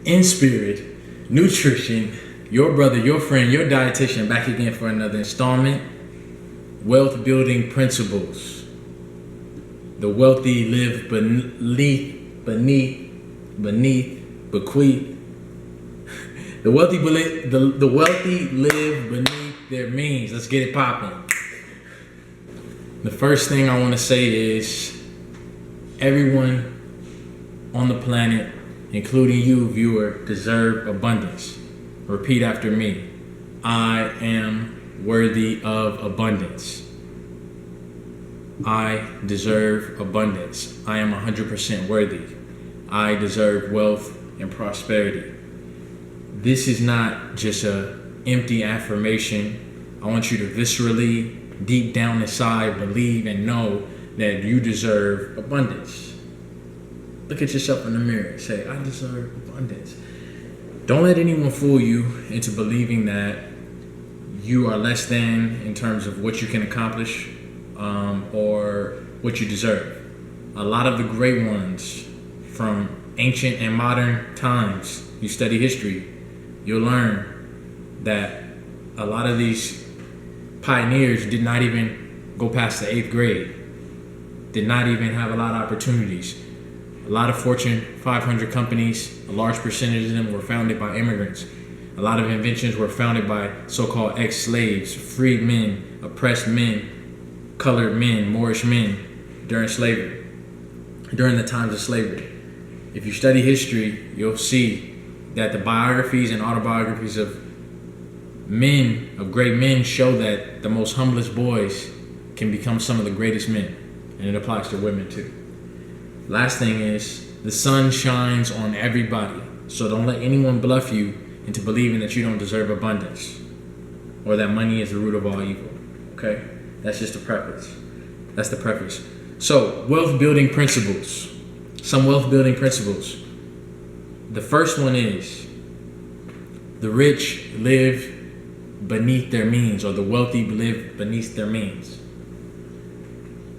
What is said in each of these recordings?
in spirit, nutrition, your brother, your friend, your dietitian, back again for another installment. Wealth building principles. The wealthy live bequeath. The wealthy live beneath their means. Let's get it popping. The first thing I want to say is everyone on the planet, including you, viewer, deserve abundance. Repeat after me. I am worthy of abundance. I deserve abundance. I am 100% worthy. I deserve wealth and prosperity. This is not just an empty affirmation. I want you to viscerally, deep down inside, believe and know that you deserve abundance. Look at yourself in the mirror and say, I deserve abundance. Don't let anyone fool you into believing that you are less than in terms of what you can accomplish or what you deserve. A lot of the great ones from ancient and modern times, you study history, you'll learn that a lot of these pioneers did not even go past the 8th grade, did not even have a lot of opportunities. A lot of Fortune 500 companies, a large percentage of them were founded by immigrants. A lot of inventions were founded by so-called ex-slaves, freed men, oppressed men, colored men, Moorish men during slavery, during the times of slavery. If you study history, you'll see that the biographies and autobiographies of men, of great men, show that the most humblest boys can become some of the greatest men. And it applies to women too. Last thing is, the sun shines on everybody. So don't let anyone bluff you into believing that you don't deserve abundance or that money is the root of all evil. Okay? That's just the preface. That's the preface. So, wealth building principles. Some wealth building principles. The first one is the rich live beneath their means, or the wealthy live beneath their means.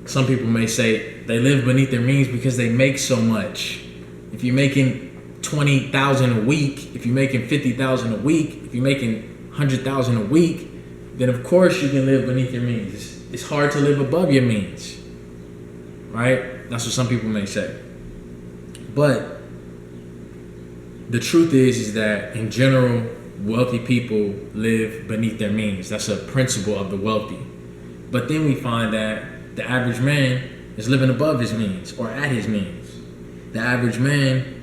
Some people may say they live beneath their means because they make so much. If you're making $20,000 a week, if you're making $50,000 a week, if you're making $100,000 a week, then of course you can live beneath your means. It's hard to live above your means, right? That's what some people may say. But the truth is that in general, wealthy people live beneath their means. That's a principle of the wealthy. But then we find that the average man is living above his means or at his means. The average man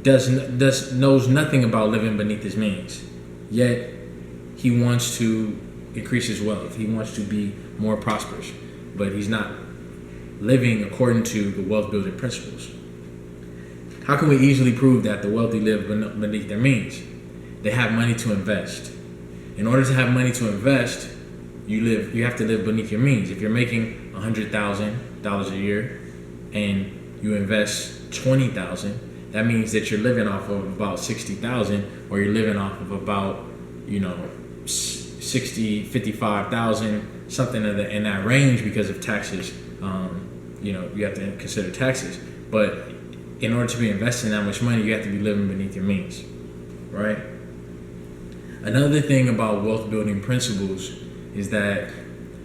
knows nothing about living beneath his means, yet he wants to increase his wealth. He wants to be more prosperous, but he's not living according to the wealth building principles. How can we easily prove that the wealthy live beneath their means? They have money to invest. In order to have money to invest, you have to live beneath your means. If you're making $100,000 a year and you invest $20,000, that means that you're living off of about $60,000, or you're living off of about, $60,000, $55,000, something in that range because of taxes. You have to consider taxes. But in order to be investing that much money, you have to be living beneath your means, right? Another thing about wealth building principles is that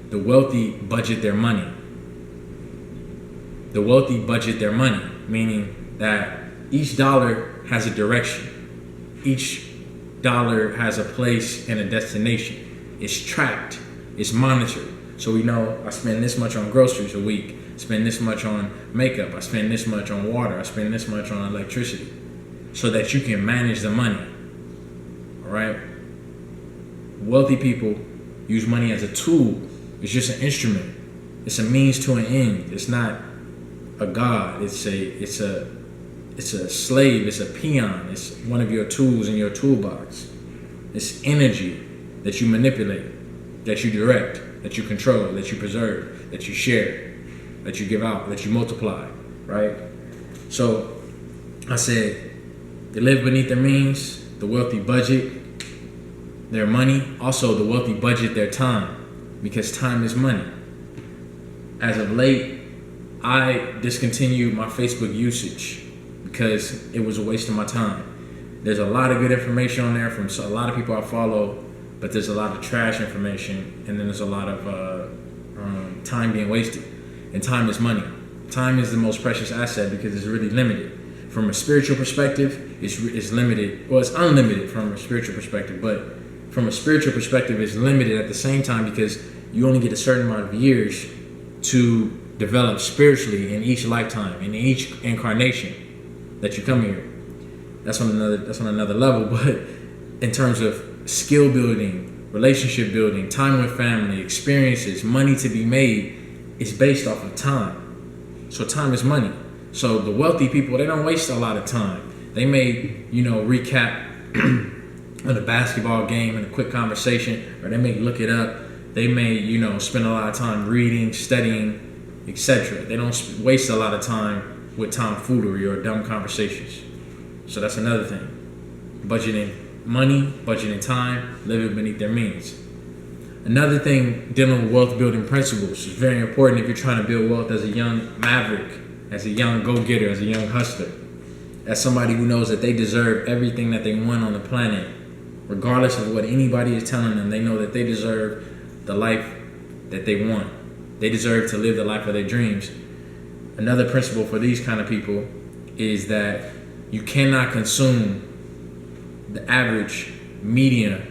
the wealthy budget their money. The wealthy budget their money, meaning that each dollar has a direction. Each dollar has a place and a destination. It's tracked, it's monitored. So we know I spend this much on groceries a week, spend this much on makeup, I spend this much on water, I spend this much on electricity, so that you can manage the money. All right? Wealthy people use money as a tool. It's just an instrument. It's a means to an end. It's not a god. It's a slave. It's a peon. It's one of your tools in your toolbox. It's energy that you manipulate, that you direct, that you control, that you preserve, that you share, that you give out, that you multiply, right? So I said they live beneath their means. The wealthy budget their money. Also, the wealthy budget their time, because time is money. As of late, I discontinued my Facebook usage because it was a waste of my time. There's a lot of good information on there from a lot of people I follow, but there's a lot of trash information, and then there's a lot of time being wasted. And time is money. Time is the most precious asset because it's really limited. From a spiritual perspective, it's limited. Well, it's unlimited from a spiritual perspective, but from a spiritual perspective, it's limited at the same time because you only get a certain amount of years to develop spiritually in each lifetime, in each incarnation that you come here. That's on another level. But in terms of skill building, relationship building, time with family, experiences, money to be made, it's based off of time. So time is money. So the wealthy people, they don't waste a lot of time. They may, recap on a basketball game in a quick conversation, or they may look it up. They may, spend a lot of time reading, studying, etc. They don't waste a lot of time with tomfoolery or dumb conversations. So that's another thing. Budgeting money, budgeting time, living beneath their means. Another thing dealing with wealth building principles is very important if you're trying to build wealth as a young maverick, as a young go-getter, as a young hustler, as somebody who knows that they deserve everything that they want on the planet, regardless of what anybody is telling them. They know that they deserve the life that they want. They deserve to live the life of their dreams. Another principle for these kind of people is that you cannot consume the average media.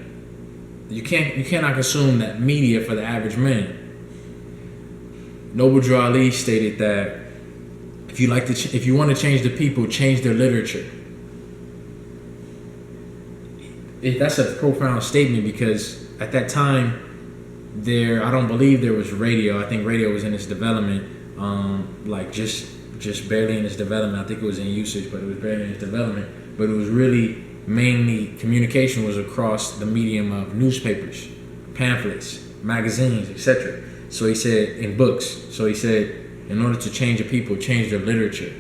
You cannot consume that media for the average man. Noble Drew Ali stated that if you want to change the people, change their literature. That's a profound statement because at that time, I don't believe there was radio. I think radio was in its development, just barely in its development. I think it was in usage, but it was barely in its development. But it was really mainly communication was across the medium of newspapers, pamphlets, magazines, etc. So he said in books. So he said, in order to change the people, change their literature.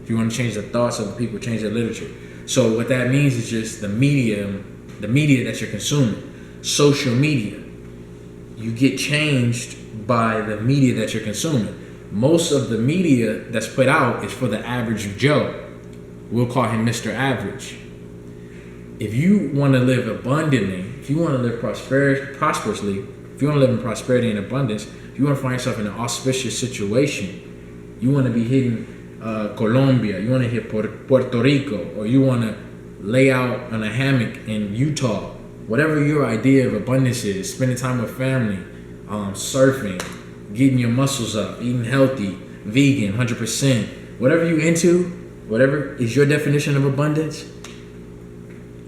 If you want to change the thoughts of the people, change their literature. So what that means is just the media that you're consuming, social media. You get changed by the media that you're consuming. Most of the media that's put out is for the average Joe. We'll call him Mr. Average. If you want to live abundantly, if you want to live prosperously, if you want to live in prosperity and abundance, if you want to find yourself in an auspicious situation, you want to be hitting Colombia, you want to hit Puerto Rico, or you want to lay out on a hammock in Utah, whatever your idea of abundance is, spending time with family, surfing, getting your muscles up, eating healthy, vegan, 100%, whatever you're into, whatever is your definition of abundance,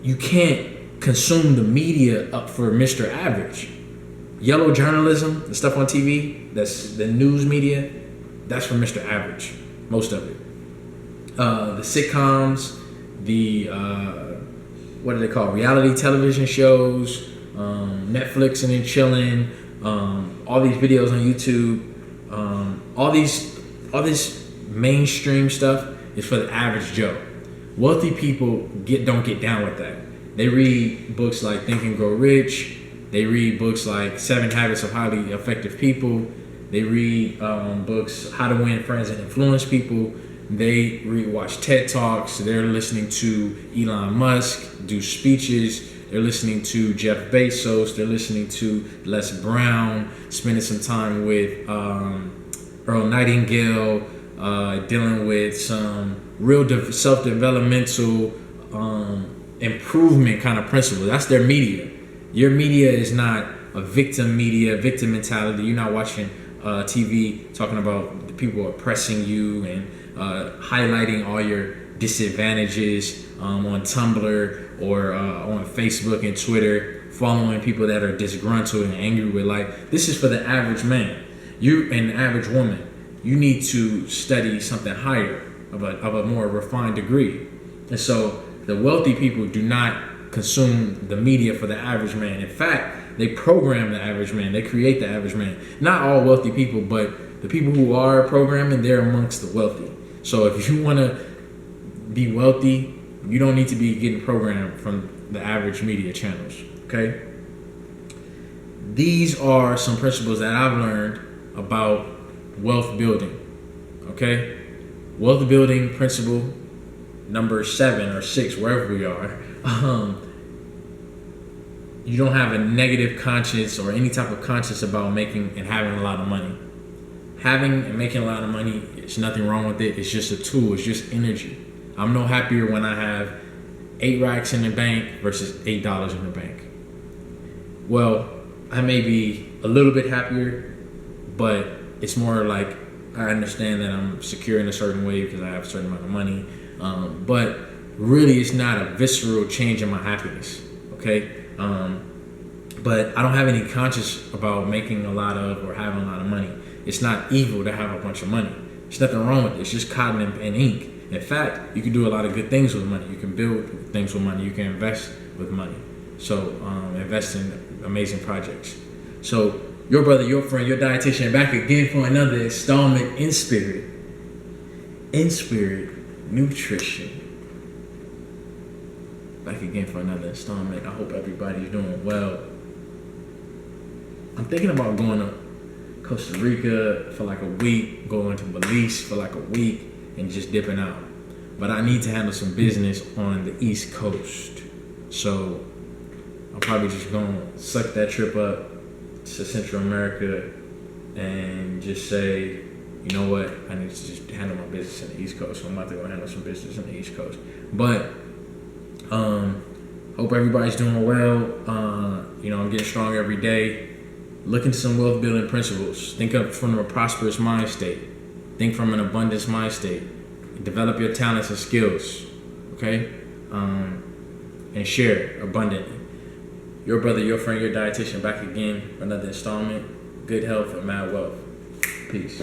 you can't consume the media up for Mr. Average. Yellow journalism, the stuff on TV, that's the news media, that's for Mr. Average, most of it. The sitcoms, the what do they call reality television shows, Netflix and then chilling, all these videos on YouTube, all this mainstream stuff is for the average Joe. Wealthy people don't get down with that. They read books like Think and Grow Rich. They read books like 7 Habits of Highly Effective People. They read books How to Win Friends and Influence People. They watch TED Talks. They're listening to Elon Musk do speeches. They're listening to Jeff Bezos. They're listening to Les Brown, spending some time with Earl Nightingale, dealing with some real self-developmental improvement kind of principles. That's their media. Your media is not a victim victim mentality. You're not watching TV talking about the people oppressing you and highlighting all your disadvantages on Tumblr or on Facebook and Twitter, following people that are disgruntled and angry with life. This is for the average man. You and the average woman. You need to study something higher of a more refined degree. And so the wealthy people do not consume the media for the average man. In fact, they program the average man. They create the average man. Not all wealthy people, but the people who are programming, they're amongst the wealthy. So if you want to be wealthy, you don't need to be getting programmed from the average media channels, okay? These are some principles that I've learned about wealth building, okay? Wealth building principle number 7 or 6, wherever we are, you don't have a negative conscience or any type of conscience about making and having a lot of money. Having and making a lot of money, there's nothing wrong with it. It's just a tool. It's just energy. I'm no happier when I have 8 racks in the bank versus $8 in the bank. Well, I may be a little bit happier, but it's more like I understand that I'm secure in a certain way because I have a certain amount of money. But really, it's not a visceral change in my happiness. Okay. But I don't have any conscience about making a lot of or having a lot of money. It's not evil to have a bunch of money. There's nothing wrong with it. It's just cotton and ink. In fact, you can do a lot of good things with money. You can build things with money. You can invest with money. So invest in amazing projects. So your brother, your friend, your dietitian, back again for another installment in spirit. In spirit nutrition. Back again for another installment. I hope everybody's doing well. I'm thinking about going to Costa Rica for like a week, going to Belize for like a week, and just dipping out. But I need to handle some business on the East Coast. So I'm probably just going to suck that trip up to Central America and just say, you know what, I need to just handle my business on the East Coast. So I'm about to go handle some business on the East Coast. But hope everybody's doing well. I'm getting stronger every day. Look into some wealth building principles. Think up from a prosperous mind state. Think from an abundance mind state. Develop your talents and skills. Okay? And share abundantly. Your brother, your friend, your dietitian, back again for another installment. Good health and mad wealth. Peace.